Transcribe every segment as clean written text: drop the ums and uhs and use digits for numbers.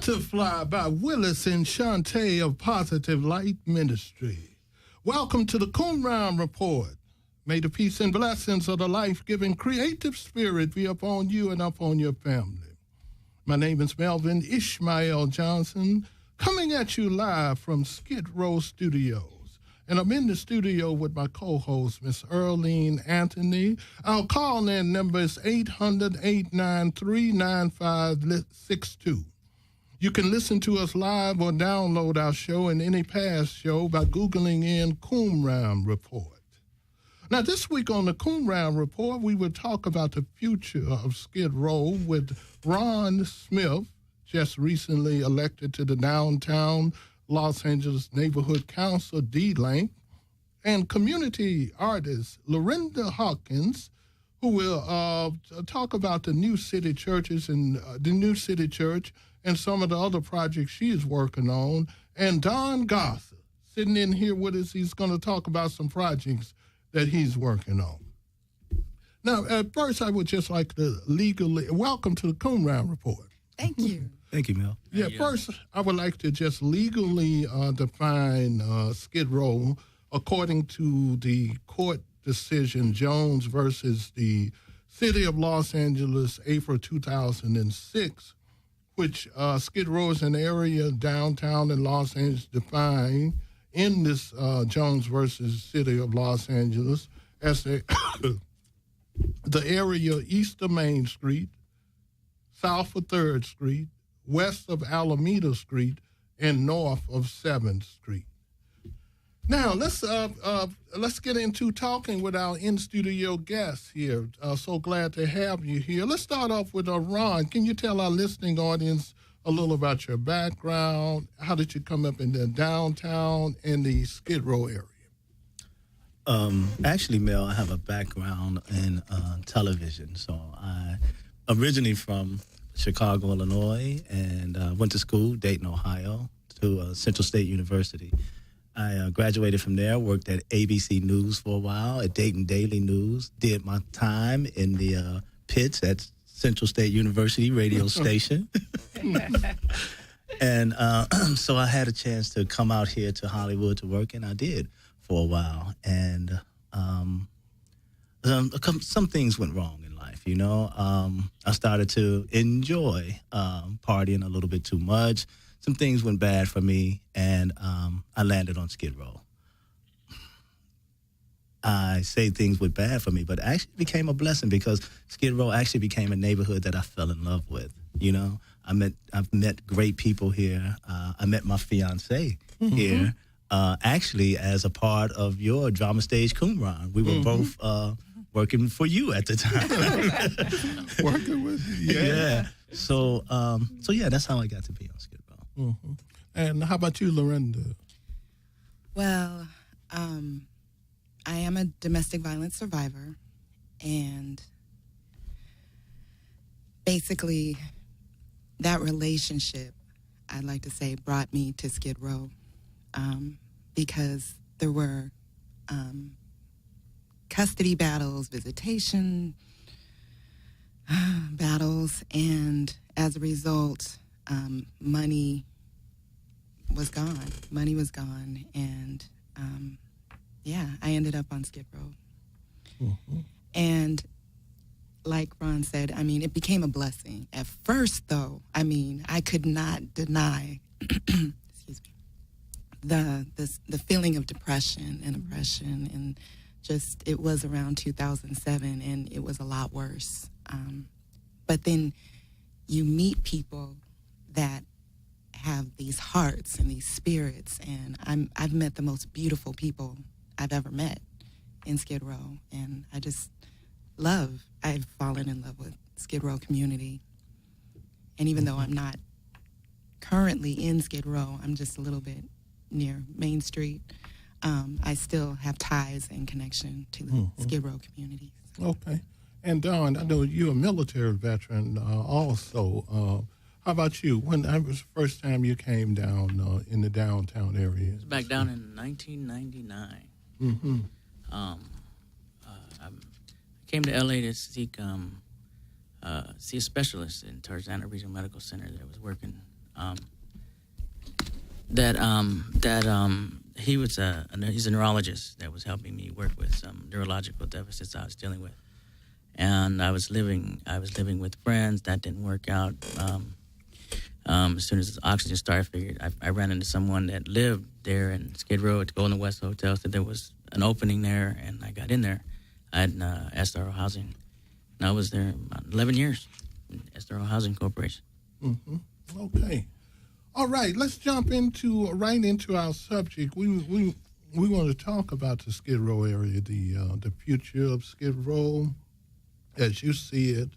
Butterfly by Willis and Shantae of Positive Light Ministry. Welcome to the Qumran Report. May the peace and blessings of the life-giving creative spirit be upon you and upon your family. My name is Melvin Ishmael Johnson, coming at you live from Skidrow Studios. And I'm in the studio with my co-host, Miss Earlene Anthony. Our call-in number is 800-893-9562. You can listen to us live or download our show and any past show by Googling in Qumran Report. Now, this week on the Qumran Report, we will talk about the future of Skid Row with Ron Smith, just recently elected to the downtown Los Angeles Neighborhood Council, D-Link, and community artist Lorinda Hawkins, who will talk about the new city churches and the new city church and some of the other projects she is working on. And Don Garza, sitting in here with us, he's going to talk about some projects that he's working on. Now, at first, I would just like to legally welcome to the Qumran Report. Thank you. Thank you, Mel. Yeah, first, I would like to just legally define Skid Row according to the court decision Jones versus the City of Los Angeles, April 2006, which Skid Row is an area downtown in Los Angeles defined in this Jones versus City of Los Angeles as the area east of Main Street, south of 3rd Street, west of Alameda Street, and north of 7th Street. Now, let's get into talking with our in-studio guests here. So glad to have you here. Let's start off with Ron. Can you tell our listening audience a little about your background? How did you come up in the downtown and the Skid Row area? Actually, Mel, I have a background in television. So I originally from Chicago, Illinois, and went to school, Dayton, Ohio, to Central State University. I graduated from there, worked at ABC News for a while, at Dayton Daily News, did my time in the pits at Central State University radio station. And so I had a chance to come out here to Hollywood to work, and I did for a while. And some things went wrong in life, you know. I started to enjoy partying a little bit too much. Some things went bad for me, and I landed on Skid Row. I say things went bad for me, but it actually became a blessing because Skid Row actually became a neighborhood that I fell in love with. You know, I've met great people here. I met my fiance here, actually as a part of your drama stage Qumran. We were both working for you at the time. Working with you, yeah. So yeah, that's how I got to be on Skid Row. And how about you, Lorinda? Well, I am a domestic violence survivor, and basically that relationship, I'd like to say, brought me to Skid Row because there were custody battles, visitation battles, and as a result, money was gone. Money was gone, and I ended up on Skid Row. And like Ron said, I mean, it became a blessing. At first, though, I mean, I could not deny, excuse me, the feeling of depression and oppression, and just, it was around 2007, and it was a lot worse. But then you meet people that have these hearts and these spirits, and I've met the most beautiful people I've ever met in Skid Row, and I've fallen in love with Skid Row community. And even though I'm not currently in Skid Row, I'm just a little bit near Main Street, I still have ties and connection to the Skid Row community. Okay. And Don, I know you're a military veteran also. How about you? When was the first time you came down in the downtown area? It was back down in 1999. I came to LA to seek see a specialist in Tarzana Regional Medical Center that was working He's a neurologist that was helping me work with some neurological deficits I was dealing with, and I was living with friends. That didn't work out. As soon as oxygen started, I figured I ran into someone that lived there in Skidrow at the Golden West Hotel. Said there was an opening there, and I got in there. I had SRO Housing, and I was there about 11 years. SRO Housing Corporation. Mm-hmm. Okay. All right, let's jump right into our subject. We want to talk about the Skid Row area, the future of Skid Row, as you see it.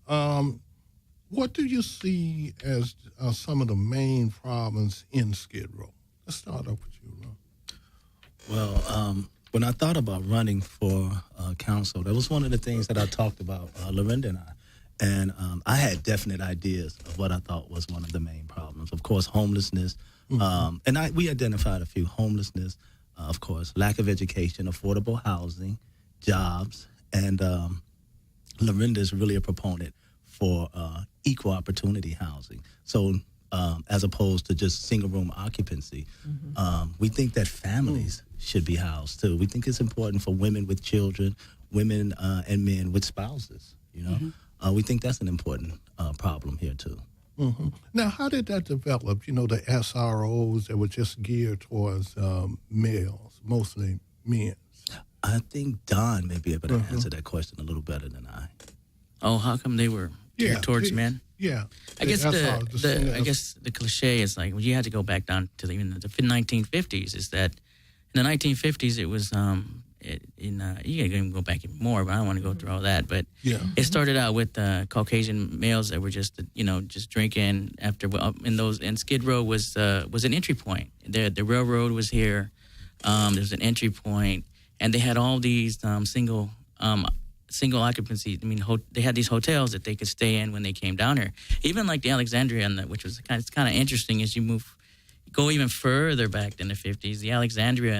What do you see as some of the main problems in Skid Row? Let's start off with you, Ron. Well, when I thought about running for council, that was one of the things that I talked about, Lorinda and I. And I had definite ideas of what I thought was one of the main problems. Of course, homelessness. Mm-hmm. And we identified a few: homelessness, of course, lack of education, affordable housing, jobs. And Lorinda is really a proponent for equal opportunity housing. So as opposed to just single room occupancy, we think that families should be housed too. We think it's important for women with children, women and men with spouses, you know. Mm-hmm. We think that's an important problem here, too. Mm-hmm. Now, how did that develop? You know, the SROs that were just geared towards males, mostly men. I think Don may be able to answer that question a little better than I. Oh, how come they were geared towards men? Yeah. I guess the cliche is like, well, you had to go back down to the 1950s, is that in the 1950s it was you can go back even more, but I don't want to go through all that. But it started out with Caucasian males that were just drinking after and Skid Row was an entry point. The railroad was here. There was an entry point, and they had all these single occupancy. I mean, they had these hotels that they could stay in when they came down here. Even like the Alexandria, which was kind of interesting as you go even further back than the 50s. The Alexandria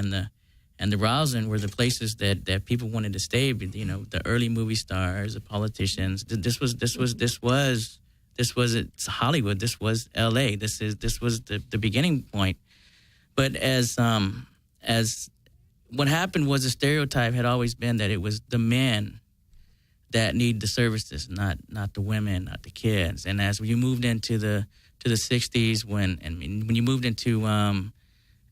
and the Roslyn were the places that people wanted to stay. You know, the early movie stars, the politicians. This was it's Hollywood. This was L.A. This was the beginning point. But as what happened was, the stereotype had always been that it was the men that need the services, not the women, not the kids. And as you moved into the 60s, when you moved into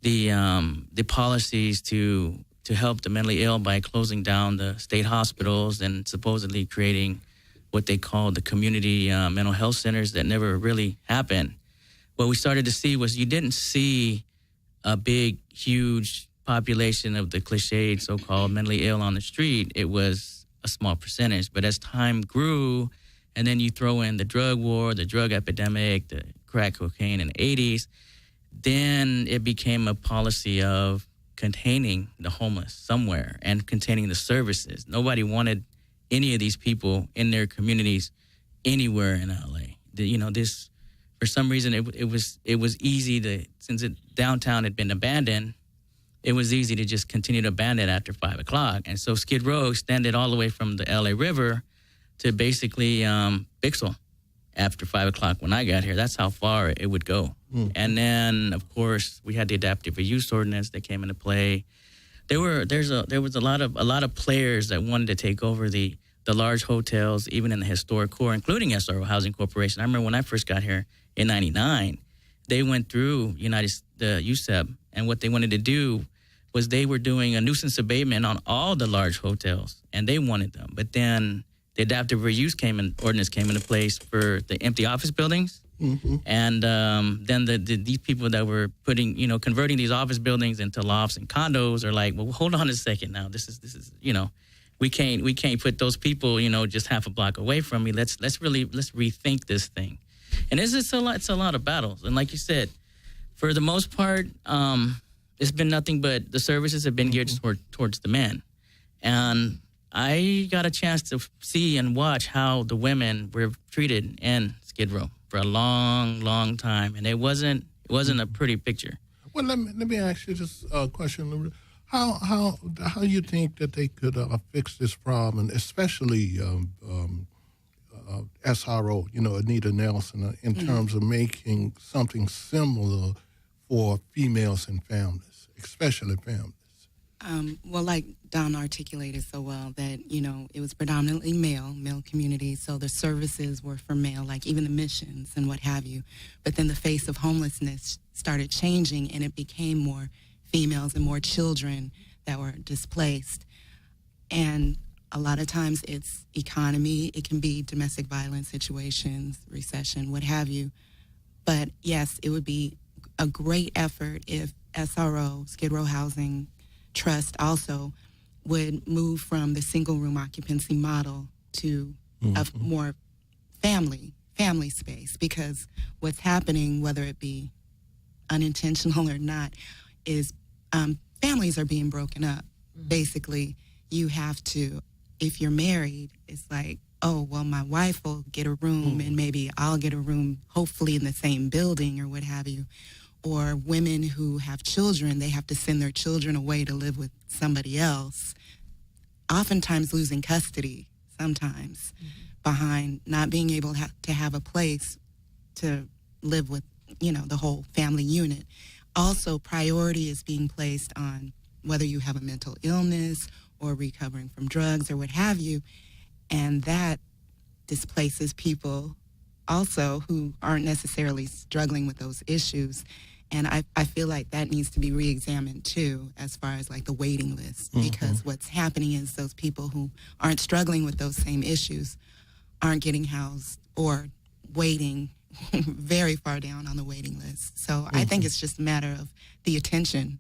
the policies to help the mentally ill by closing down the state hospitals and supposedly creating what they called the community mental health centers that never really happened. What we started to see was, you didn't see a big, huge population of the cliched so-called mentally ill on the street. It was a small percentage. But as time grew, and then you throw in the drug war, the drug epidemic, the crack cocaine in the 80s, then it became a policy of containing the homeless somewhere and containing the services. Nobody wanted any of these people in their communities anywhere in LA. This, for some reason, it was easy to, since downtown had been abandoned, it was easy to just continue to abandon after 5 o'clock. And so Skid Row extended all the way from the LA River to basically Bixel after 5 o'clock when I got here. That's how far it would go. Mm-hmm. And then, of course, we had the adaptive reuse ordinance that came into play. There was a lot of players that wanted to take over the large hotels, even in the historic core, including SRO Housing Corporation. I remember when I first got here in '99, they went through the USEB, and what they wanted to do was, they were doing a nuisance abatement on all the large hotels, and they wanted them. But then the adaptive reuse ordinance came into place for the empty office buildings. Mm-hmm. And then these people that were converting these office buildings into lofts and condos are like, well, hold on a second now. This is we can't put those people, just half a block away from me. Let's rethink this thing. And it's a lot of battles. And like you said, for the most part, it's been nothing but the services have been geared towards the men. And I got a chance to see and watch how the women were treated in Skid Row for a long, long time, and it wasn't a pretty picture. Well, let me ask you this question. How you think that they could fix this problem, especially SRO, Anita Nelson, in terms of making something similar for females and families, especially families? Well, like Don articulated so well, that, it was predominantly male community, so the services were for male, like even the missions and what have you. But then the face of homelessness started changing, and it became more females and more children that were displaced. And a lot of times it's economy, it can be domestic violence situations, recession, what have you. But yes, it would be a great effort if SRO, Skidrow Housing Trust, also would move from the single room occupancy model to a more family space, because what's happening, whether it be unintentional or not, is families are being broken up. Basically, you have to, if you're married, it's like, oh, well, my wife will get a room and maybe I'll get a room, hopefully in the same building or what have you. Or women who have children, they have to send their children away to live with somebody else, oftentimes losing custody sometimes behind not being able to have a place to live with, the whole family unit. Also, priority is being placed on whether you have a mental illness or recovering from drugs or what have you, and that displaces people also who aren't necessarily struggling with those issues. And I feel like that needs to be re-examined too, as far as like the waiting list, because what's happening is those people who aren't struggling with those same issues aren't getting housed or waiting very far down on the waiting list. So I think it's just a matter of the attention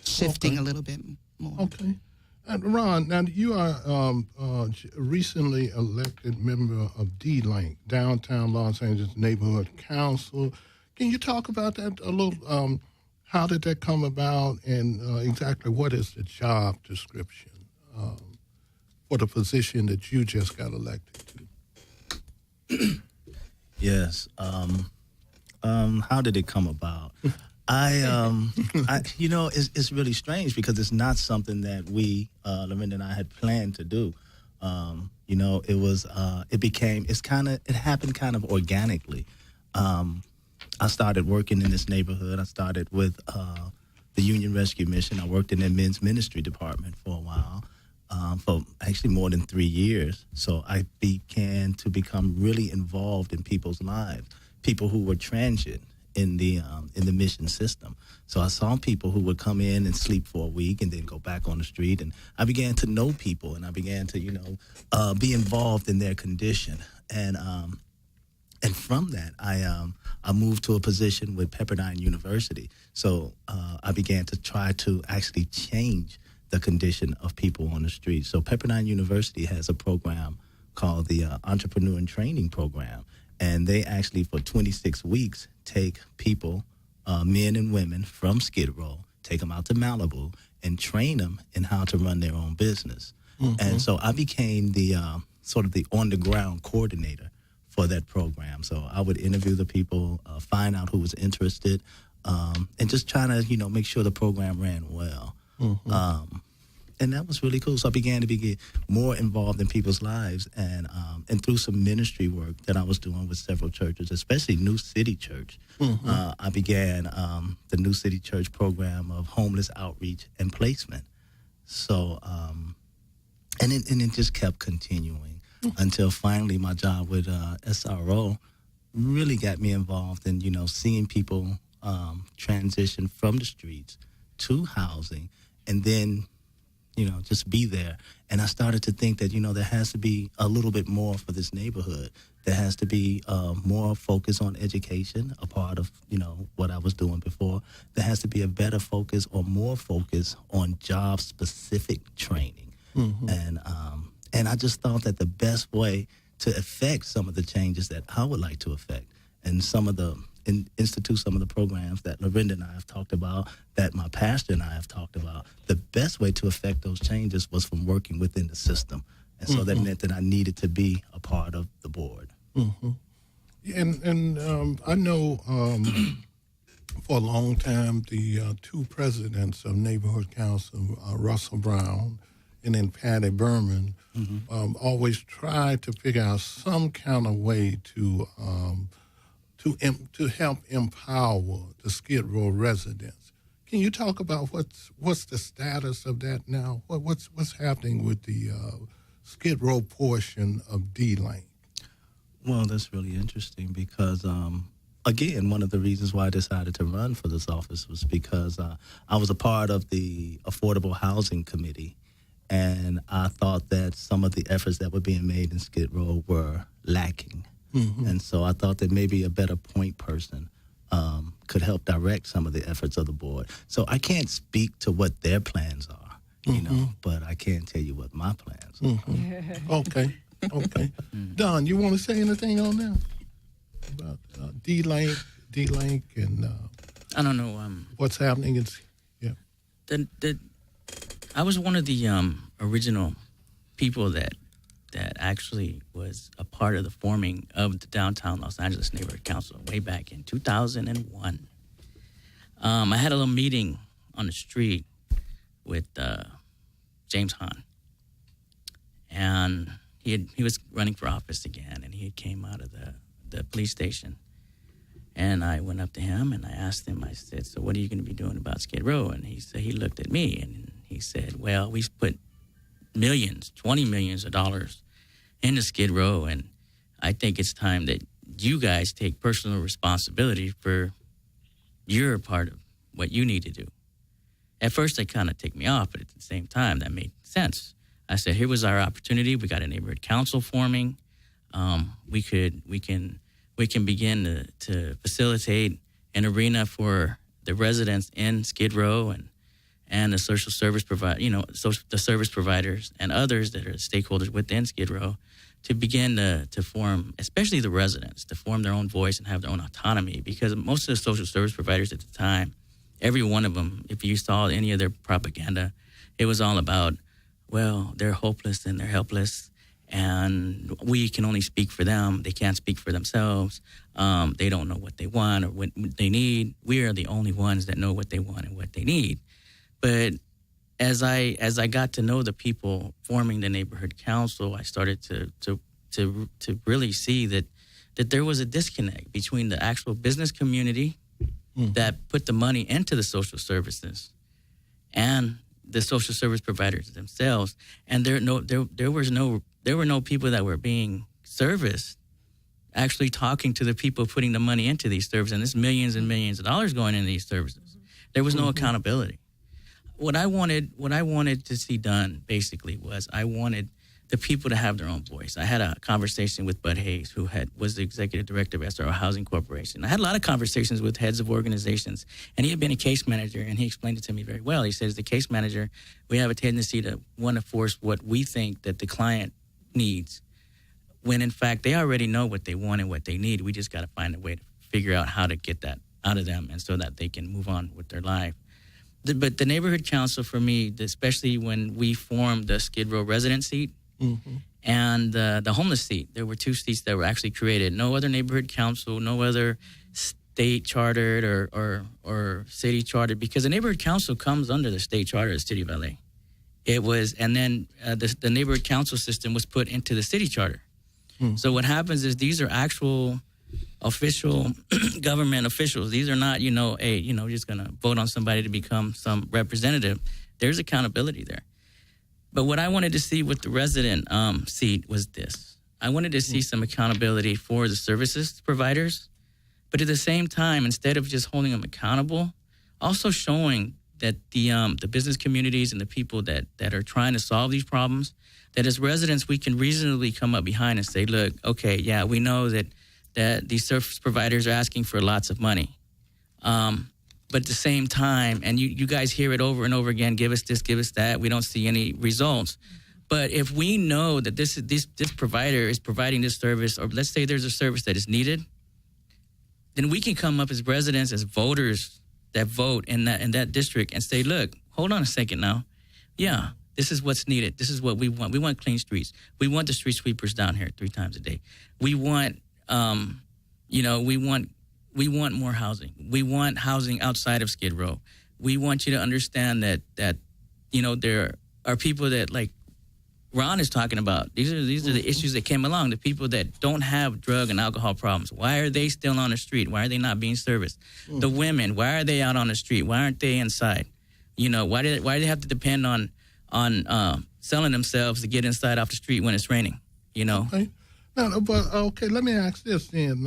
shifting a little bit more. Okay. And Ron, now you are recently elected member of D-Link, Downtown Los Angeles Neighborhood Council. Can you talk about that a little? How did that come about, and exactly what is the job description for the position that you just got elected to? Yes. How did it come about? It's really strange because it's not something that we, Lorinda and I, had planned to do. It happened kind of organically. I started working in this neighborhood. I started with the Union Rescue Mission. I worked in their men's ministry department for a while, for actually more than 3 years. So I began to become really involved in people's lives, people who were transient in the mission system. So I saw people who would come in and sleep for a week and then go back on the street, and I began to know people, and I began to be involved in their condition, and from that I moved to a position with Pepperdine University. So I began to try to actually change the condition of people on the street. So Pepperdine University has a program called the Entrepreneur and Training Program. And they actually, for 26 weeks, take people, men and women from Skidrow, take them out to Malibu, and train them in how to run their own business. And so I became the sort of the on-the-ground coordinator for that program. So I would interview the people, find out who was interested, and just try to, make sure the program ran well. And that was really cool. So I began to get more involved in people's lives, and through some ministry work that I was doing with several churches, especially New City Church. I began the New City Church program of homeless outreach and placement. So, and it just kept continuing until finally my job with SRO really got me involved in, seeing people transition from the streets to housing, and then just be there. And I started to think that, there has to be a little bit more for this neighborhood. There has to be more focus on education, a part of, what I was doing before. There has to be a better focus or more focus on job-specific training. And I just thought that the best way to affect some of the changes that I would like to affect, and some of the institute some of the programs that Lorinda and I have talked about, that my pastor and I have talked about, the best way to affect those changes was from working within the system. And so that meant that I needed to be a part of the board. And I know for a long time the two presidents of Neighborhood Council, Russell Brown and then Patty Berman, always try to figure out some kind of way to help empower the Skid Row residents. Can you talk about what's the status of that now? What's happening with the Skid Row portion of D-Lane? Well, that's really interesting because, again, one of the reasons why I decided to run for this office was because I was a part of the Affordable Housing Committee, and I thought that some of the efforts that were being made in Skid Row were lacking. And so I thought that maybe a better point person could help direct some of the efforts of the board. So I can't speak to what their plans are, you know, but I can tell you what my plans are. Okay. Don, you want to say anything on that about D-Link and I don't know. what's happening? I was one of the original people that actually was a part of the forming of the Downtown Los Angeles Neighborhood Council way back in 2001. I had a little meeting on the street with James Hahn, and he was running for office again, and he came out of the police station. And I went up to him and I asked him, I said, so what are you going to be doing about Skid Row? And he looked at me and he said, well, we've put millions, $20 million into Skid Row, and I think it's time that you guys take personal responsibility for your part of what you need to do. At first, that kind of ticked me off, but at the same time, that made sense. I said, here was our opportunity. We got a neighborhood council forming. We can begin to facilitate an arena for the residents in Skid Row and the social service the service providers and others that are stakeholders within Skid Row to begin to form, especially the residents, to form their own voice and have their own autonomy. Because most of the social service providers at the time, every one of them, if you saw any of their propaganda, it was all about, well, they're hopeless and they're helpless, and we can only speak for them. They can't speak for themselves. They don't know what they want or what they need. We are the only ones that know what they want and what they need. But as I got to know the people forming the neighborhood council, I started to really see that there was a disconnect between the actual business community that put the money into the social services and the social service providers themselves, and there were no people that were being serviced actually talking to the people putting the money into these services, and there's millions and millions of dollars going into these services. There was no accountability. What I wanted to see done basically was I wanted the people to have their own voice. I had a conversation with Bud Hayes, who was the executive director of SRO Housing Corporation. I had a lot of conversations with heads of organizations, and he had been a case manager, and he explained it to me very well. He says, the case manager, we have a tendency to want to force what we think that the client needs, when in fact they already know what they want and what they need. We just got to find a way to figure out how to get that out of them, and so that they can move on with their life. But the neighborhood council for me, especially when we formed the Skid Row resident seat, and the homeless seat. There were two seats that were actually created. No other neighborhood council, no other state chartered or city chartered, because the neighborhood council comes under the state charter of the city of LA. It was, and then the neighborhood council system was put into the city charter. So what happens is these are actual official government officials. These are not, just going to vote on somebody to become some representative. There's accountability there. But what I wanted to see with the resident seat was this. I wanted to see some accountability for the services providers, but at the same time, instead of just holding them accountable, also showing that the business communities and the people that are trying to solve these problems, that as residents, we can reasonably come up behind and say, look, okay, yeah, we know that these service providers are asking for lots of money. But at the same time, and you guys hear it over and over again, give us this, give us that, we don't see any results. But if we know that this provider is providing this service, or let's say there's a service that is needed, then we can come up as residents, as voters that vote in that district and say, look, hold on a second now. Yeah, this is what's needed. This is what we want. We want clean streets. We want the street sweepers down here 3 times a day. We want, we want more housing. We want housing outside of Skid Row. We want you to understand that there are people that, like Ron is talking about. These are the issues that came along. The people that don't have drug and alcohol problems. Why are they still on the street? Why are they not being serviced? The women. Why are they out on the street? Why aren't they inside? You know, why do they have to depend on selling themselves to get inside off the street when it's raining? You know. Okay. Now, but okay, let me ask this then,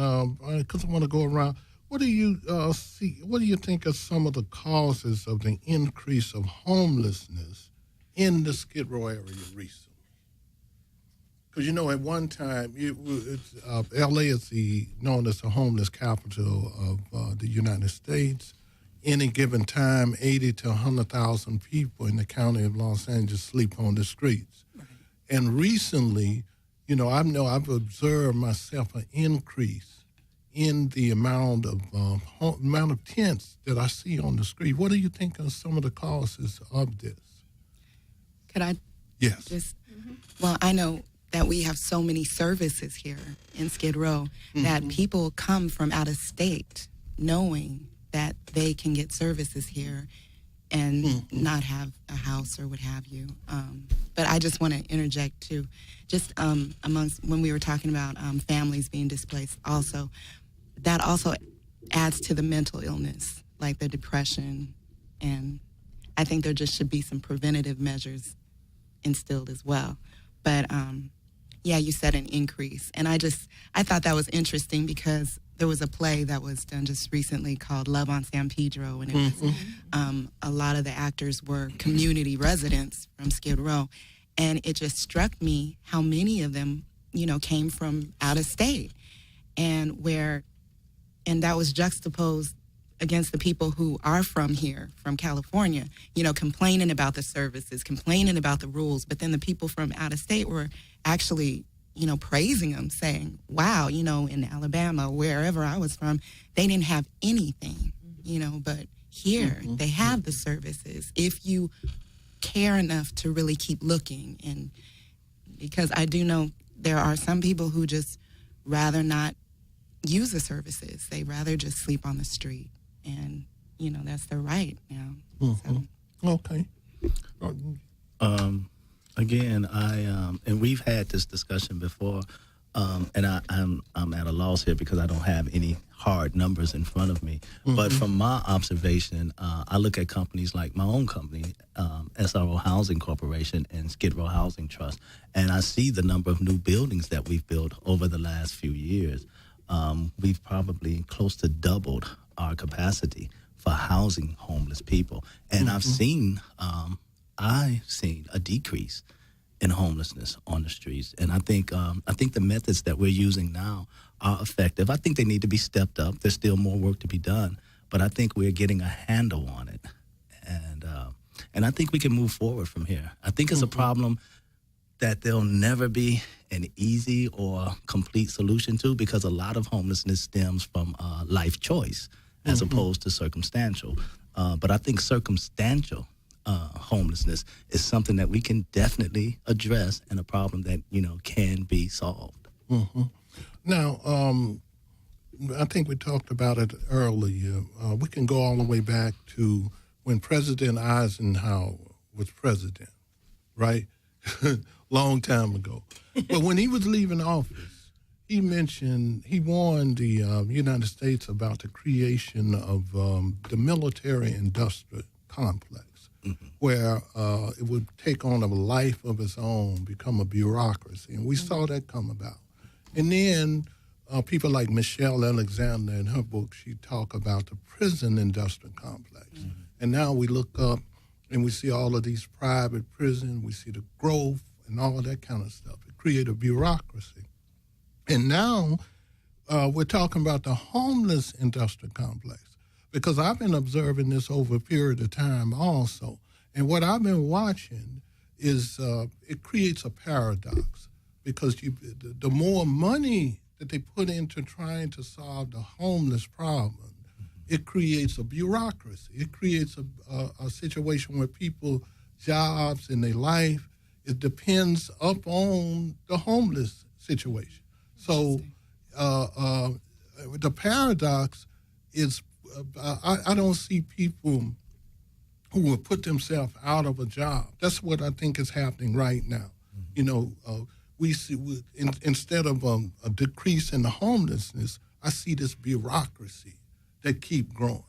because I want to go around. What do you see? What do you think are some of the causes of the increase of homelessness in the Skidrow area recently? Because, you know, at one time, L.A. is known as the homeless capital of the United States. Any given time, 80 to 100,000 people in the county of Los Angeles sleep on the streets. Right. And recently, you know I've observed myself an increase in the amount of tents that I see on the street. What do you think are some of the causes of this? Could I? Yes. Well, I know that we have so many services here in Skid Row that people come from out of state knowing that they can get services here and not have a house or what have you. But I just want to interject too, just amongst when we were talking about families being displaced also, that also adds to the mental illness, like the depression. And I think there just should be some preventative measures instilled as well. But yeah, you said an increase. And I thought that was interesting because there was a play that was done just recently called Love on San Pedro, and it was, a lot of the actors were community residents from Skid Row, and it just struck me how many of them, you know, came from out of state, and that was juxtaposed against the people who are from here, from California, you know, complaining about the services, complaining about the rules, but then the people from out of state were actually, you know, praising them, saying, wow, you know, in Alabama, wherever I was from, they didn't have anything, you know, but here they have the services if you care enough to really keep looking. And because I do know there are some people who just rather not use the services. They rather just sleep on the street. And, you know, that's their right now. So. Okay. Again, and we've had this discussion before, and I'm at a loss here because I don't have any hard numbers in front of me. But from my observation, I look at companies like my own company, SRO Housing Corporation and Skidrow Housing Trust, and I see the number of new buildings that we've built over the last few years. We've probably close to doubled our capacity for housing homeless people, and I've seen a decrease in homelessness on the streets, and I think the methods that we're using now are effective. I think they need to be stepped up. There's still more work to be done, but I think we're getting a handle on it, and I think we can move forward from here. I think it's a problem that there'll never be an easy or complete solution to, because a lot of homelessness stems from life choice as opposed to circumstantial. But I think circumstantial homelessness is something that we can definitely address, and a problem that, you know, can be solved. Now, I think we talked about it earlier. We can go all the way back to when President Eisenhower was president, right? Long time ago. But when he was leaving office, he warned the United States about the creation of the military-industrial complex, where it would take on a life of its own, become a bureaucracy. And we saw that come about. And then people like Michelle Alexander, in her book, she talked about the prison industrial complex. And now we look up and we see all of these private prisons, we see the growth and all of that kind of stuff. It created a bureaucracy. And now we're talking about the homeless industrial complex, because I've been observing this over a period of time also. And what I've been watching is it creates a paradox, because the more money that they put into trying to solve the homeless problem, it creates a bureaucracy. It creates a situation where people's jobs and their life, it depends upon the homeless situation. So the paradox is I don't see people who will put themselves out of a job. That's what I think is happening right now. we see instead of a decrease in the homelessness, I see this bureaucracy that keep growing.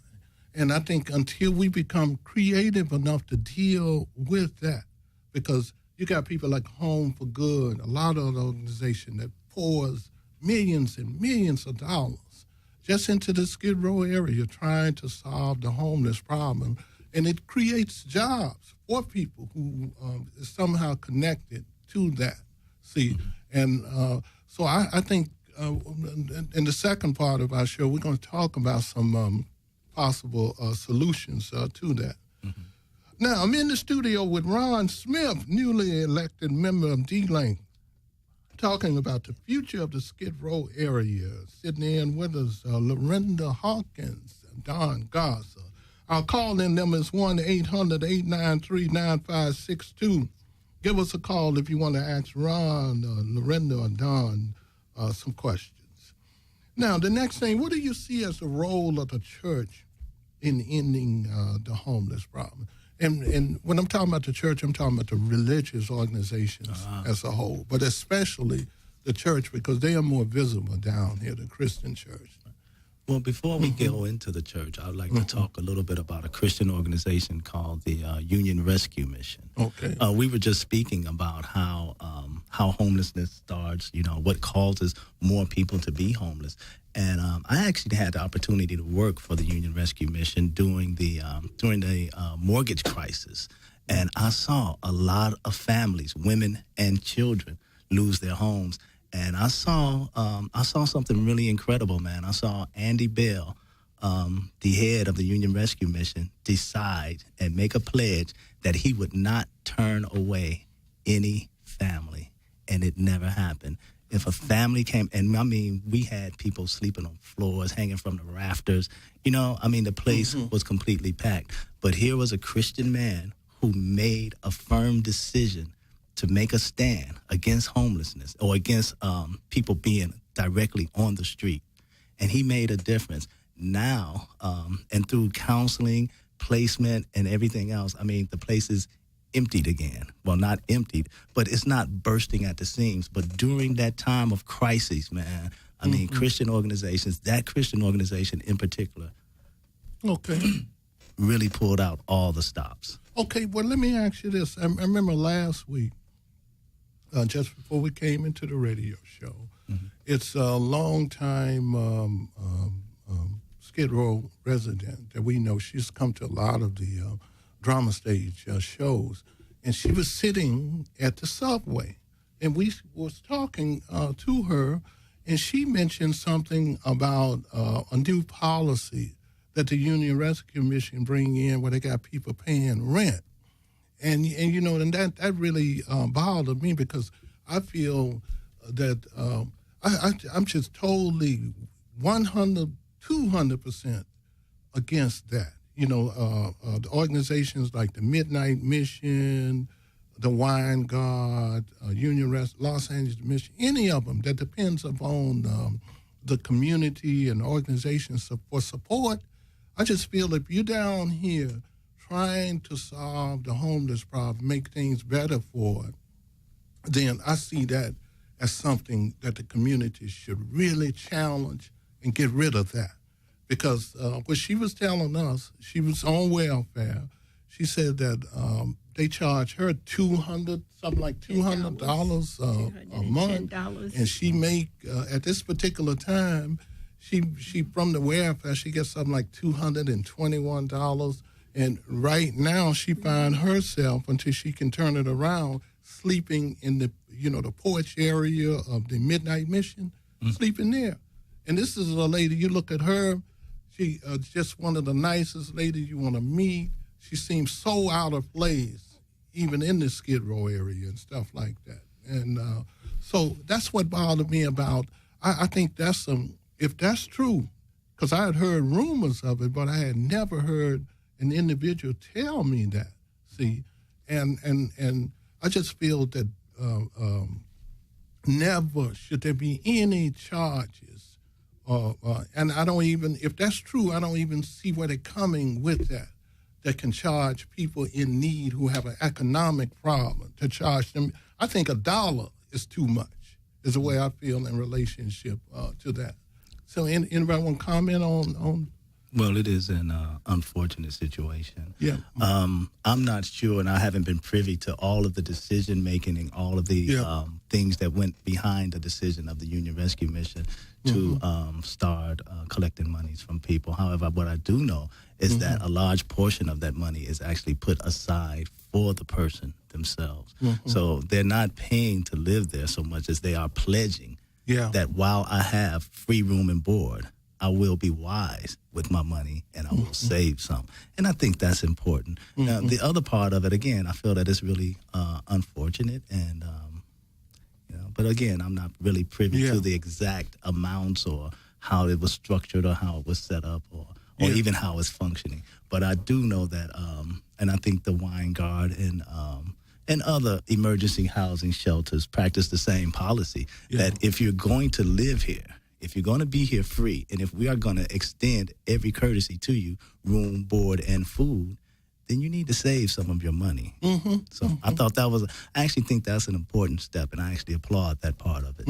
And I think until we become creative enough to deal with that, because you got people like Home for Good, a lot of the organization that pours millions and millions of dollars just into the Skidrow area trying to solve the homeless problem. And it creates jobs for people who is somehow connected to that. See, and so I think in the second part of our show, we're going to talk about some possible solutions to that. Mm-hmm. Now, I'm in the studio with Ron Smith, newly elected member of D-Link, talking about the future of the Skidrow area. Sitting in with us, Lorinda Hawkins, Don Garza. Our call-in number is 1-800-893-9562. Give us a call if you want to ask Ron, Lorinda, or Don some questions. Now, the next thing, what do you see as the role of the church in ending the homeless problem? And when I'm talking about the church, I'm talking about the religious organizations as a whole, but especially the church, because they are more visible down here, the Christian church. Well, before we go into the church, I'd like to talk a little bit about a Christian organization called the Union Rescue Mission. Okay. We were just speaking about how homelessness starts, what causes more people to be homeless. And I actually had the opportunity to work for the Union Rescue Mission during the mortgage crisis. And I saw a lot of families, women and children, lose their homes. And I saw something really incredible, man. I saw Andy Bell, the head of the Union Rescue Mission, decide and make a pledge that he would not turn away any family. And it never happened. If a family came, and I mean, we had people sleeping on floors, hanging from the rafters. The place was completely packed. But here was a Christian man who made a firm decision to make a stand against homelessness or against people being directly on the street. And he made a difference. Now, and through counseling, placement, and everything else, the place is emptied again. Well, not emptied, but it's not bursting at the seams. But during that time of crisis, man, Christian organizations, that Christian organization in particular, really pulled out all the stops. Okay, well, let me ask you this. I remember last week, just before we came into the radio show, it's a long-time Skidrow resident that we know. She's come to a lot of the drama stage shows, and she was sitting at the subway, and we was talking to her, and she mentioned something about a new policy that the Union Rescue Mission bring in where they got people paying rent. And that really bothered me, because I feel that I'm just totally 200% against that. The organizations like the Midnight Mission, the Wine Guard, Los Angeles Mission, any of them that depends upon the community and organizations for support. I just feel if you're down here trying to solve the homeless problem, make things better for it, then I see that as something that the community should really challenge and get rid of that. Because what she was telling us, she was on welfare. She said that they charge her $200 a month, and she make at this particular time, she from the welfare she gets something like $221. And right now, she find herself, until she can turn it around, sleeping in the porch area of the Midnight Mission, sleeping there. And this is a lady, you look at her, she just one of the nicest ladies you want to meet. She seems so out of place, even in the Skidrow area and stuff like that. And so that's what bothered me about, I think that's if that's true, because I had heard rumors of it, but I had never heard an individual tell me that, see, and I just feel that never should there be any charges, and I don't even, if that's true, I don't even see where they're coming with that can charge people in need who have an economic problem, to charge them. I think $1 is too much, is the way I feel in relationship to that. So anybody want to comment on? Well, it is an unfortunate situation. Yeah. I'm not sure, and I haven't been privy to all of the decision making and all of the things that went behind the decision of the Union Rescue Mission to start collecting monies from people. However, what I do know is that a large portion of that money is actually put aside for the person themselves. So they're not paying to live there so much as they are pledging that while I have free room and board, I will be wise with my money and I will save some. And I think that's important. Now, the other part of it, again, I feel that it's really unfortunate. And, but again, I'm not really privy to the exact amounts or how it was structured or how it was set up or even how it's functioning. But I do know that, and I think the Wine Guard and other emergency housing shelters practice the same policy, that if you're going to live here, if you're going to be here free, and if we are going to extend every courtesy to you, room, board, and food, then you need to save some of your money. So I thought I actually think that's an important step, and I actually applaud that part of it.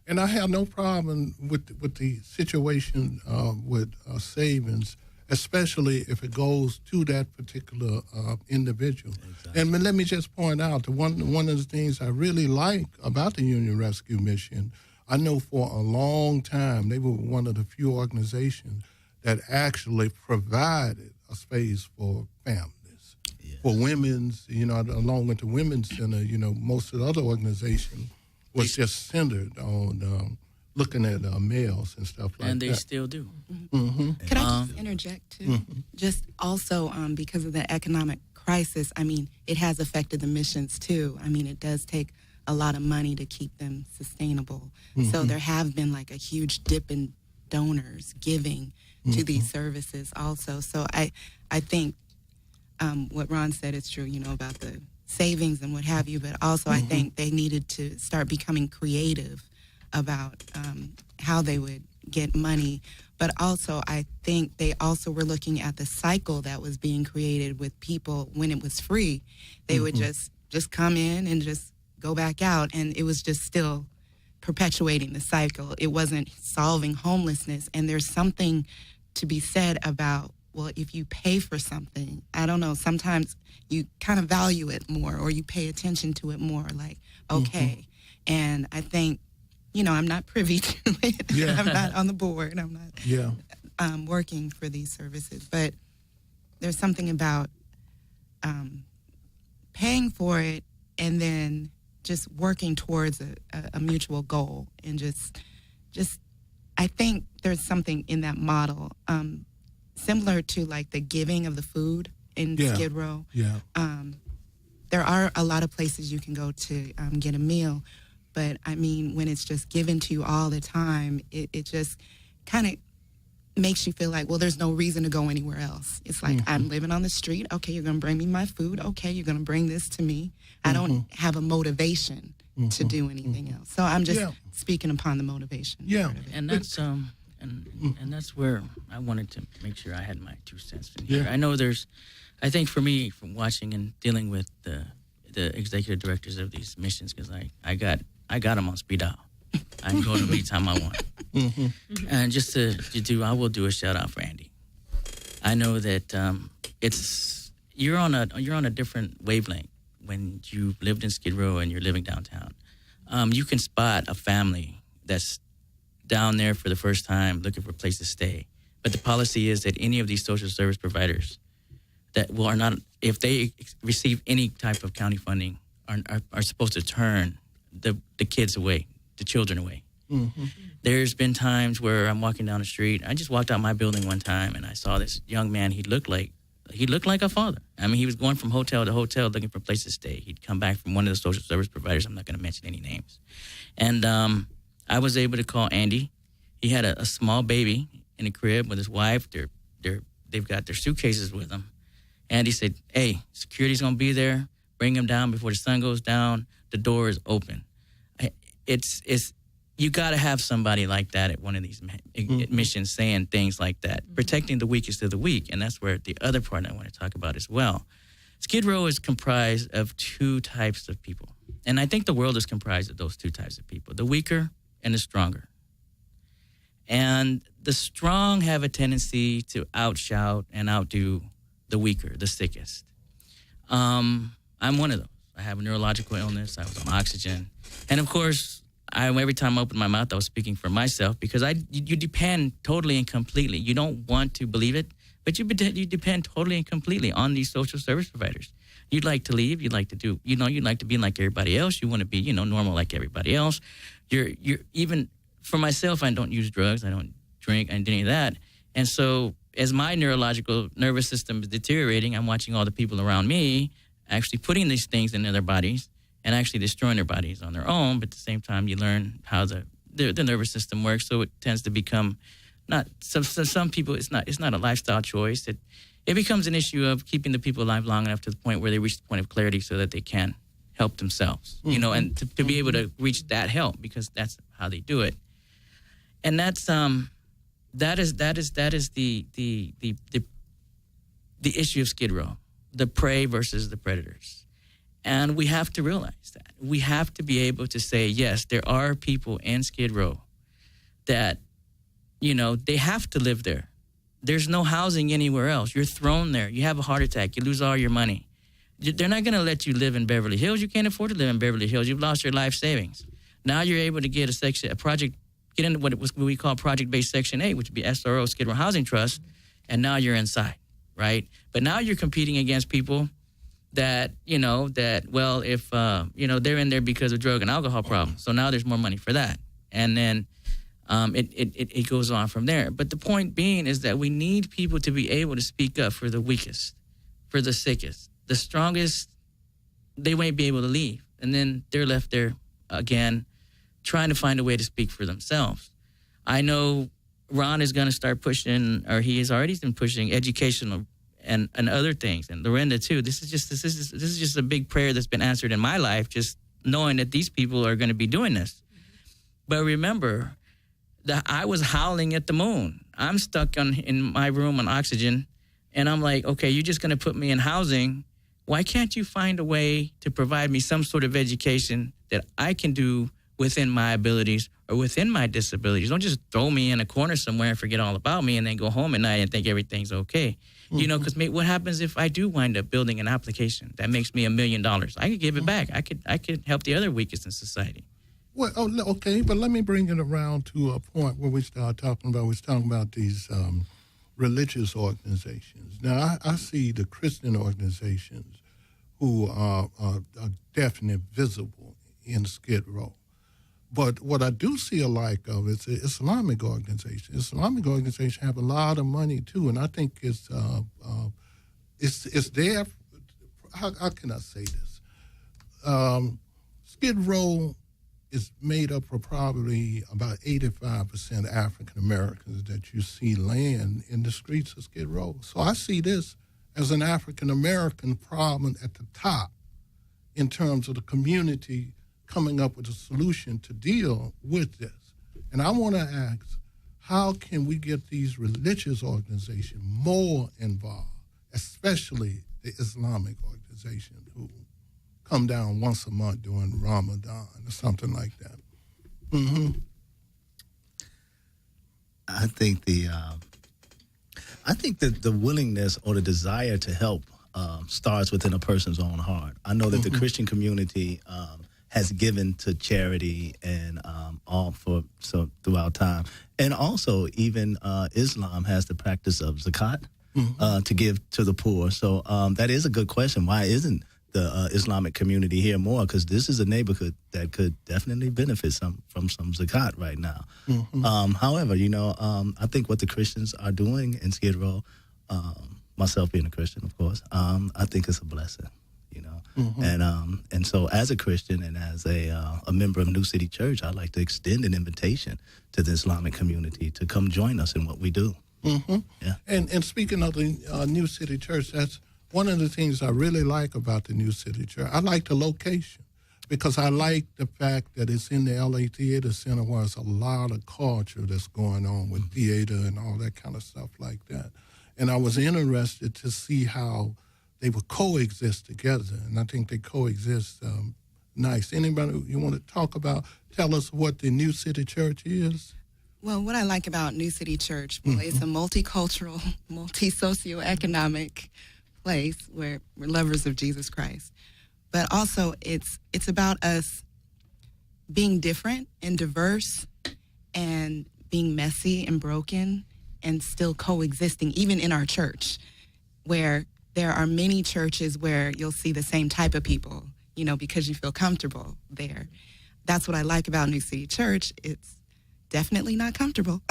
And I have no problem with the situation with savings, especially if it goes to that particular individual. Exactly. And let me just point out that one of the things I really like about the Union Rescue Mission, I know for a long time they were one of the few organizations that actually provided a space for families, for women's, along with the Women's Center, most of the other organizations was just centered on looking at males and stuff like that. And they still do. Could I just interject, too? Just also because of the economic crisis, it has affected the missions, too. It does take a lot of money to keep them sustainable. So there have been like a huge dip in donors giving to these services also. So I think what Ron said is true, about the savings and what have you, but also I think they needed to start becoming creative about how they would get money. But also I think they also were looking at the cycle that was being created with people when it was free. They would just come in and just go back out, and it was just still perpetuating the cycle. It wasn't solving homelessness, and there's something to be said about, well, if you pay for something, I don't know, sometimes you kind of value it more or you pay attention to it more, like, okay. And I think, I'm not privy to it. I'm not on the board. I'm not working for these services. But there's something about paying for it and then just working towards a mutual goal, and just I think there's something in that model similar to like the giving of the food in Skidrow. There are a lot of places you can go to get a meal, but when it's just given to you all the time, it just kind of makes you feel like, well, there's no reason to go anywhere else. It's like, I'm living on the street. Okay, you're going to bring me my food. Okay, you're going to bring this to me. I don't have a motivation to do anything else. So I'm just speaking upon the motivation. Part of it. And that's and that's where I wanted to make sure I had my 2 cents in here. I know I think for me, from watching and dealing with the executive directors of these missions, because I got them on speed dial. I can go to them anytime I want. And just to do, I will do a shout out for Andy. I know that you're on a different wavelength when you lived in Skid Row and you're living downtown. You can spot a family that's down there for the first time looking for a place to stay. But the policy is that any of these social service providers that are not, if they receive any type of county funding, are supposed to turn the kids away, the children away. There's been times where I'm walking down the street. I just walked out my building one time and I saw this young man. He looked like a father. He was going from hotel to hotel looking for a place to stay. He'd come back from one of the social service providers. I'm not going to mention any names. And I was able to call Andy. He had a small baby in a crib with his wife. They've got their suitcases with them. Andy said, "Hey, security's going to be there. Bring him down before the sun goes down. The door is open." You got to have somebody like that at one of these missions saying things like that, protecting the weakest of the weak. And that's where the other part I want to talk about as well. Skid Row is comprised of 2 types of people. And I think the world is comprised of those two types of people, the weaker and the stronger. And the strong have a tendency to outshout and outdo the weaker, the sickest. I'm one of those. I have a neurological illness. I was on oxygen. And of course, every time I opened my mouth, I was speaking for myself because you depend totally and completely. You don't want to believe it, but you depend totally and completely on these social service providers. You'd like to leave. You'd like to do, you'd like to be like everybody else. You want to be, normal like everybody else. You're even, for myself, I don't use drugs. I don't drink. I don't do any of that. And so as my neurological nervous system is deteriorating, I'm watching all the people around me actually putting these things into their bodies and actually destroying their bodies on their own. But at the same time, you learn how the nervous system works. So it tends to become not some people. It's not a lifestyle choice. It becomes an issue of keeping the people alive long enough to the point where they reach the point of clarity so that they can help themselves. Mm-hmm. And to be able to reach that help because that's how they do it. And that's that is the issue of Skidrow, the prey versus the predators. And we have to realize that. We have to be able to say, yes, there are people in Skidrow that, they have to live there. There's no housing anywhere else. You're thrown there. You have a heart attack. You lose all your money. They're not going to let you live in Beverly Hills. You can't afford to live in Beverly Hills. You've lost your life savings. Now you're able to get get into what we call project-based Section 8, which would be SRO, Skidrow Housing Trust, and now you're inside, right? But now you're competing against people that, if, they're in there because of drug and alcohol problems. So now there's more money for that. And then it goes on from there. But the point being is that we need people to be able to speak up for the weakest, for the sickest. The strongest, they won't be able to leave. And then they're left there again, trying to find a way to speak for themselves. I know Ron is going to start pushing, or he has already been pushing educational and other things, and Lorinda too. This is just a big prayer that's been answered in my life, just knowing that these people are going to be doing this. But remember that I was howling at the moon. I'm stuck in my room on oxygen, and I'm like, okay, you're just going to put me in housing. Why can't you find a way to provide me some sort of education that I can do within my abilities or within my disabilities? Don't just throw me in a corner somewhere and forget all about me and then go home at night and think everything's okay. Mm-hmm. Because what happens if I do wind up building an application that makes me $1 million? I could give it back. I could help the other weakest in society. Well, okay, but let me bring it around to a point where we start talking about these religious organizations. Now, I see the Christian organizations who are definitely visible in Skidrow. But what I do see a like of is the Islamic organization. Islamic organizations have a lot of money too, and I think it's there. How can I say this? Skidrow is made up of probably about 85% African Americans that you see laying in the streets of Skidrow. So I see this as an African American problem at the top in terms of the community coming up with a solution to deal with this. And I want to ask, how can we get these religious organizations more involved, especially the Islamic organization who come down once a month during Ramadan or something like that? Mm-hmm. I think that the willingness or the desire to help starts within a person's own heart. I know that the Christian community has given to charity and throughout time, and also even Islam has the practice of zakat to give to the poor. So that is a good question. Why isn't the Islamic community here more? Because this is a neighborhood that could definitely benefit from some zakat right now. However, I think what the Christians are doing in Skidrow, myself being a Christian, of course, I think it's a blessing. And so as a Christian and as a member of New City Church, I'd like to extend an invitation to the Islamic community to come join us in what we do. Yeah. And speaking of the New City Church, that's one of the things I really like about the New City Church. I like the location because I like the fact that it's in the LA Theater Center where there's a lot of culture that's going on with theater and all that kind of stuff like that. And I was interested to see how they would coexist together, and I think they coexist Nice. Anybody you want to tell us what the New City Church is? Well, what I like about New City Church, well, it's a multicultural, multi-socioeconomic place where we're lovers of Jesus Christ. But also it's about us being different and diverse and being messy and broken and still coexisting, even in our church, where there are many churches where you'll see the same type of people, because you feel comfortable there. That's what I like about New City Church. It's definitely not comfortable.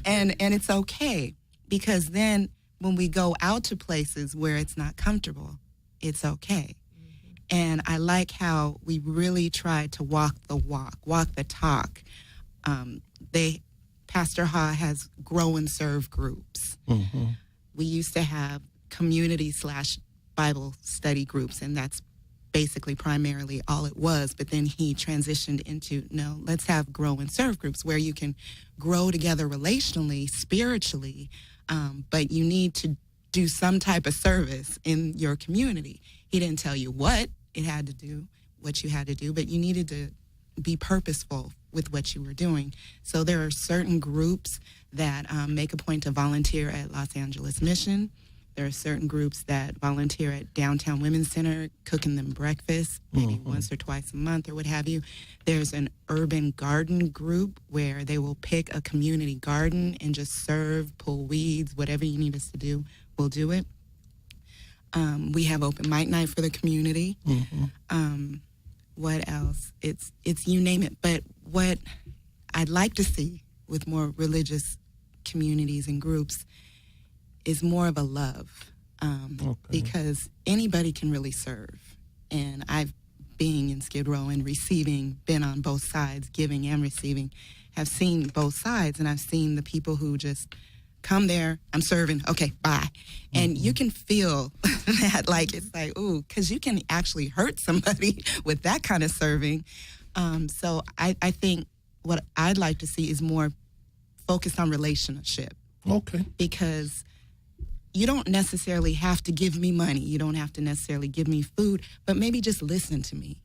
and it's okay, because then when we go out to places where it's not comfortable, it's okay. And I like how we really try to walk the talk. Pastor Ha has grow and serve groups. Mm-hmm. We used to have community/Bible study groups, and that's basically primarily all it was. But then he transitioned into, no, let's have grow and serve groups where you can grow together relationally, spiritually, but you need to do some type of service in your community. He didn't tell you what you had to do, but you needed to be purposeful with what you were doing. So there are certain groups that make a point to volunteer at Los Angeles Mission. There are certain groups that volunteer at Downtown Women's Center, cooking them breakfast, maybe once or twice a month or what have you. There's an urban garden group where they will pick a community garden and just serve, pull weeds, whatever you need us to do, we'll do it. We have open mic night for the community. What else? It's you name it. But what I'd like to see with more religious communities and groups is more of a love, because anybody can really serve. And I've, being in Skid Row and receiving, been on both sides, giving and receiving, have seen both sides, and I've seen the people who just come there, I'm serving, okay, bye. And you can feel that, it's like, ooh, because you can actually hurt somebody with that kind of serving. So I think what I'd like to see is more focused on relationship. Okay. Because you don't necessarily have to give me money. You don't have to necessarily give me food, but maybe just listen to me.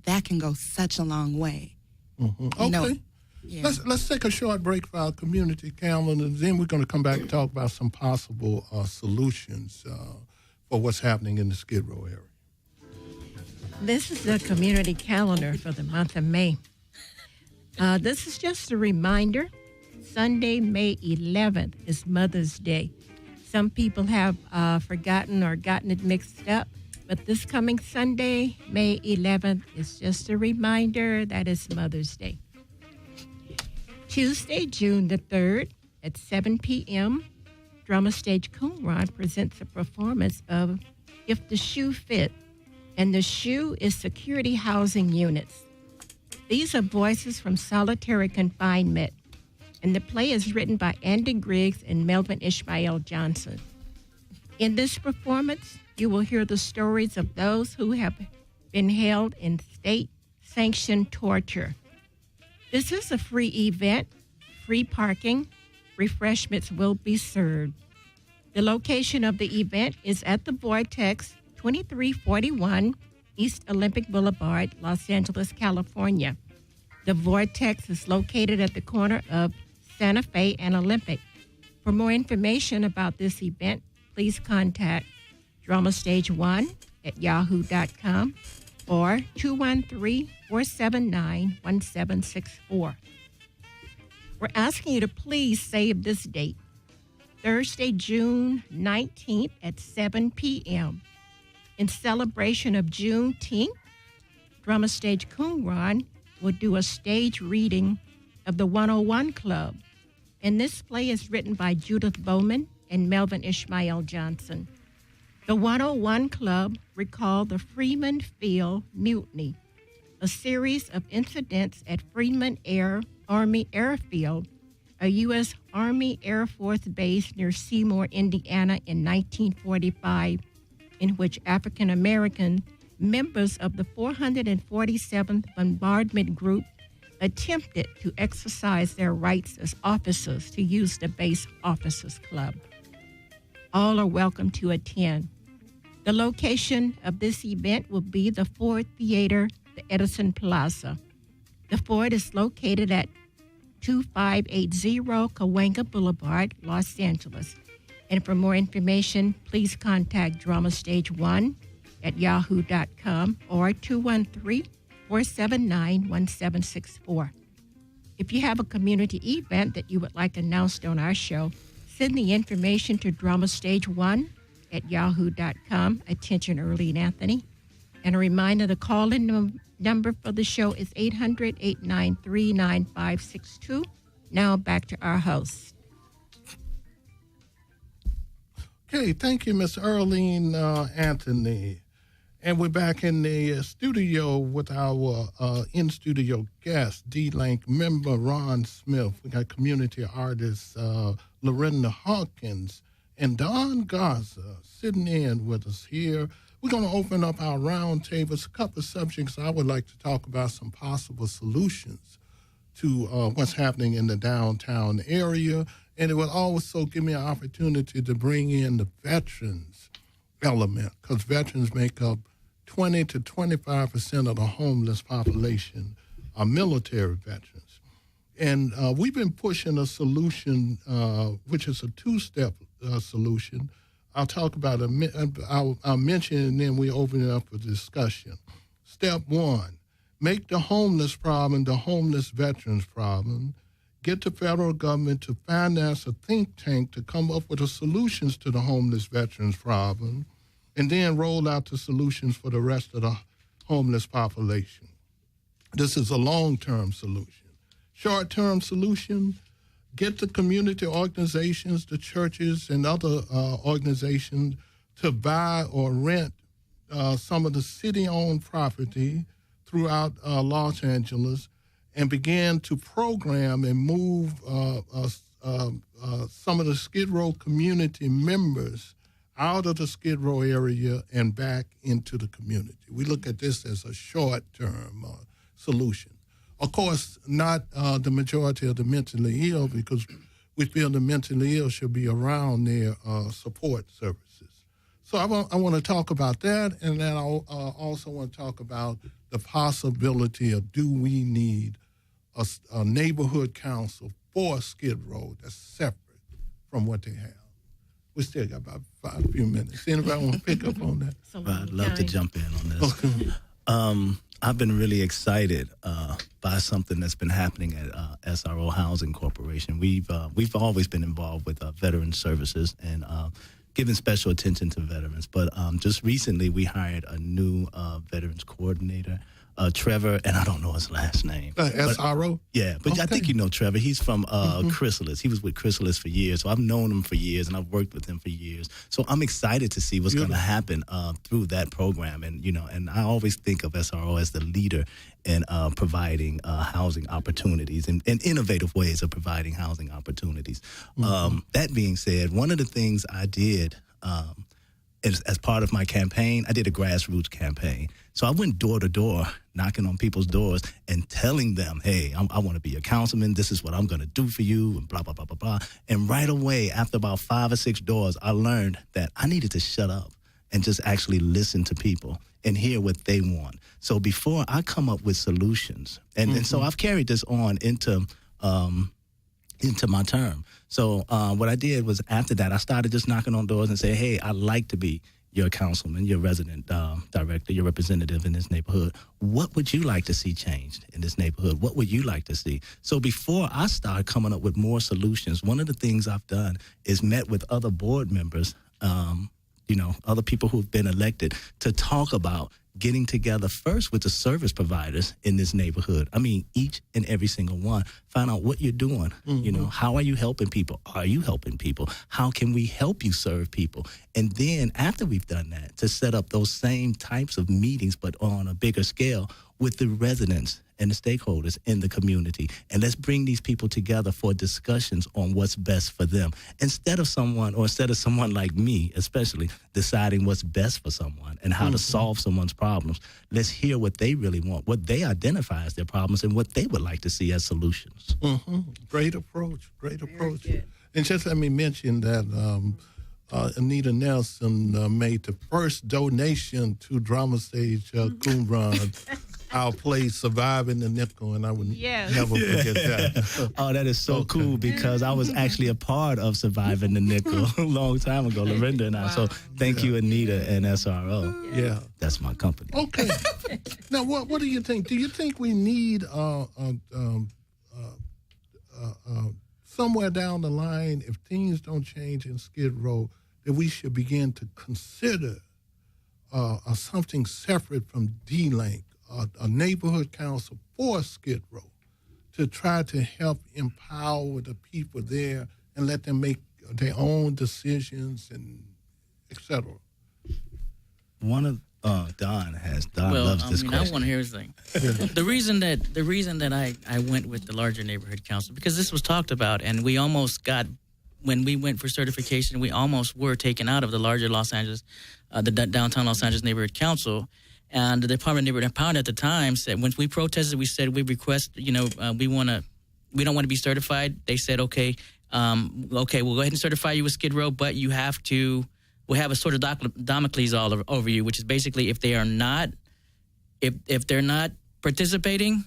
That can go such a long way. Okay. Yeah. Let's take a short break for our community calendar, and then we're going to come back and talk about some possible solutions for what's happening in the Skid Row area. This is the community calendar for the month of May. This is just a reminder. Sunday, May 11th is Mother's Day. Some people have forgotten or gotten it mixed up, but this coming Sunday, May 11th, is just a reminder that it's Mother's Day. Tuesday, June the 3rd at 7 p.m., Drama Stage Qumran presents a performance of If the Shoe Fit, and the shoe is security housing units. These are voices from solitary confinement, and the play is written by Andy Griggs and Melvin Ishmael Johnson. In this performance, you will hear the stories of those who have been held in state-sanctioned torture. This is a free event, free parking, refreshments will be served. The location of the event is at the Vortex, 2341 East Olympic Boulevard, Los Angeles, California. The Vortex is located at the corner of Santa Fe and Olympic. For more information about this event, please contact dramastage1@yahoo.com or 213-479-1764. We're asking you to please save this date, Thursday, June 19th at 7 p.m. In celebration of Juneteenth, Drama Stage Qumran will do a stage reading of the 101 Club, and this play is written by Judith Bowman and Melvin Ishmael Johnson. The 101 Club recalled the Freeman Field Mutiny, a series of incidents at Freeman Army Airfield, a U.S. Army Air Force base near Seymour, Indiana in 1945, in which African American members of the 447th Bombardment Group attempted to exercise their rights as officers to use the base officers club. All are welcome to attend. The location of this event will be the Ford Theater, the Edison Plaza. The Ford is located at 2580 Cahuenga Boulevard, Los Angeles. And for more information, please contact Drama Stage 1 at yahoo.com or 213-479-1764. If you have a community event that you would like announced on our show, send the information to Drama Stage 1 at yahoo.com. Attention, Early Anthony. And a reminder, the call-in number for the show is 800-893-9562. Now back to our host. Okay, thank you, Miss Earlene Anthony. And we're back in the studio with our in-studio guest, D-Link member Ron Smith. We got community artist Lorinda Hawkins and Don Garza sitting in with us here. We're going to open up our round tables, a couple of subjects I would like to talk about, some possible solutions to what's happening in the downtown area. And it will also give me an opportunity to bring in the veterans element, because veterans make up 20 to 25% of the homeless population are military veterans. And we've been pushing a solution, which is a two-step solution. I'll talk about it. I'll mention it, and then we open it up for discussion. Step one, make the homeless problem the homeless veterans problem. Get the federal government to finance a think tank to come up with the solutions to the homeless veterans problem, and then roll out the solutions for the rest of the homeless population. This is a long-term solution. Short-term solution, get the community organizations, the churches, and other organizations to buy or rent some of the city-owned property throughout Los Angeles and began to program and move some of the Skidrow community members out of the Skidrow area and back into the community. We look at this as a short-term solution. Of course, not the majority of the mentally ill, because we feel the mentally ill should be around their support services. So I want to talk about that, and then I also want to talk about the possibility of, do we need a neighborhood council for Skid Row that's separate from what they have? We still got about a few minutes. Anybody want to pick up on that? I'd love to jump in on this. Okay. I've been really excited by something that's been happening at SRO Housing Corporation. We've always been involved with veteran services and giving special attention to veterans. But just recently, we hired a new veterans coordinator, Trevor, and I don't know his last name. SRO? Yeah, but okay. I think you know Trevor. He's from Chrysalis. He was with Chrysalis for years, so I've known him for years, and I've worked with him for years. So I'm excited to see what's going to happen through that program. And, you know, and I always think of SRO as the leader in providing housing opportunities and innovative ways of providing housing opportunities. That being said, one of the things I did as part of my campaign, I did a grassroots campaign. So I went door to door, knocking on people's doors and telling them, hey, I want to be a councilman. This is what I'm going to do for you, and blah, blah, blah, blah, blah. And right away, after about 5 or 6 doors, I learned that I needed to shut up and just actually listen to people and hear what they want. So before I come up with solutions, and so I've carried this on into my term. So what I did was, after that, I started just knocking on doors and say, hey, I'd like to be your councilman, your resident director, your representative in this neighborhood. What would you like to see changed in this neighborhood? What would you like to see? So before I start coming up with more solutions, one of the things I've done is met with other board members, other people who've been elected, to talk about getting together first with the service providers in this neighborhood. I mean, each and every single one. Find out what you're doing. You know, how are you helping people? Are you helping people? How can we help you serve people? And then after we've done that, to set up those same types of meetings, but on a bigger scale, with the residents and the stakeholders in the community. And let's bring these people together for discussions on what's best for them. Instead of someone like me, especially, deciding what's best for someone and how to solve someone's problems, let's hear what they really want, what they identify as their problems, and what they would like to see as solutions. Great approach. And just let me mention that Anita Nelson made the first donation to Drama Stage Qumran, our play Surviving the Nickel, and I would never forget that. Oh, that is so cool because I was actually a part of Surviving the Nickel a long time ago, Lorinda and I. So thank you, Anita and SRO. Yeah. That's my company. Okay. Now, what do you think? Do you think we need somewhere down the line, if things don't change in Skid Row, that we should begin to consider something separate from D-Link, a neighborhood council for Skid Row, to try to help empower the people there and let them make their own decisions and et cetera? One of Don loves this question. I want to hear his thing. The reason that I went with the larger neighborhood council, because this was talked about, and we almost got, when we went for certification, we almost were taken out of the larger Los Angeles, the downtown Los Angeles neighborhood council. And the Department of Neighborhood Empowerment at the time said, when we protested, we said we request, we don't want to be certified. They said, okay, we'll go ahead and certify you with Skid Row, but you have to. We'll have a sort of Damocles all over you, which is basically if they're not participating,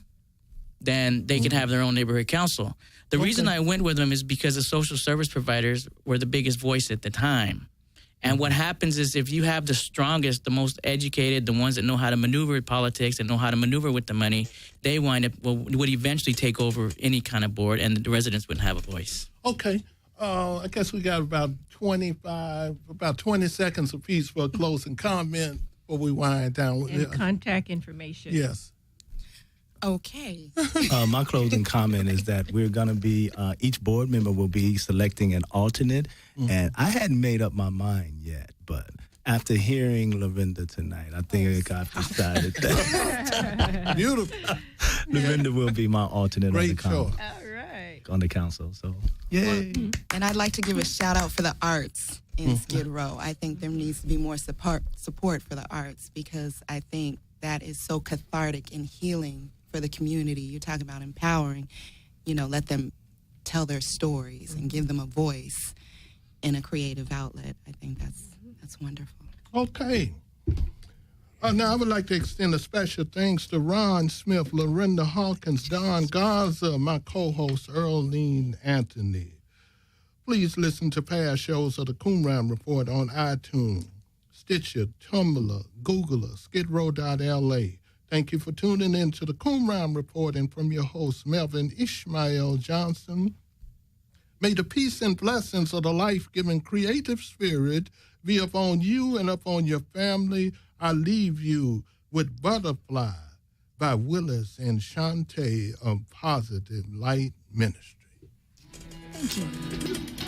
then they can have their own neighborhood council. The reason I went with them is because the social service providers were the biggest voice at the time. And what happens is if you have the strongest, the most educated, the ones that know how to maneuver with politics and know how to maneuver with the money, they would eventually take over any kind of board, and the residents wouldn't have a voice. Okay. I guess we got about 20 seconds apiece for a closing comment before we wind down. And contact information. Yes. Okay. My closing comment is that we're going to be, each board member will be selecting an alternate. Mm-hmm. And I hadn't made up my mind yet, but after hearing Lorinda tonight, I think I've decided that Beautiful. Lorinda will be my alternate Great on the council. On the council, so yay! And I'd like to give a shout out for the arts in Skid Row. I think there needs to be more support for the arts, because I think that is so cathartic and healing for the community. You talk about empowering, let them tell their stories and give them a voice in a creative outlet. I think that's wonderful. Okay. Now, I would like to extend a special thanks to Ron Smith, Lorinda Hawkins, Don Garza, my co-host, Earlene Anthony. Please listen to past shows of the Qumran Report on iTunes, Stitcher, Tumblr, Googler, skidrow.la. Thank you for tuning in to the Qumran Report, and from your host, Melvin Ishmael Johnson. May the peace and blessings of the life-giving creative spirit be upon you and upon your family. I leave you with Butterfly by Willis and Shantae of Positive Light Ministry. Thank you.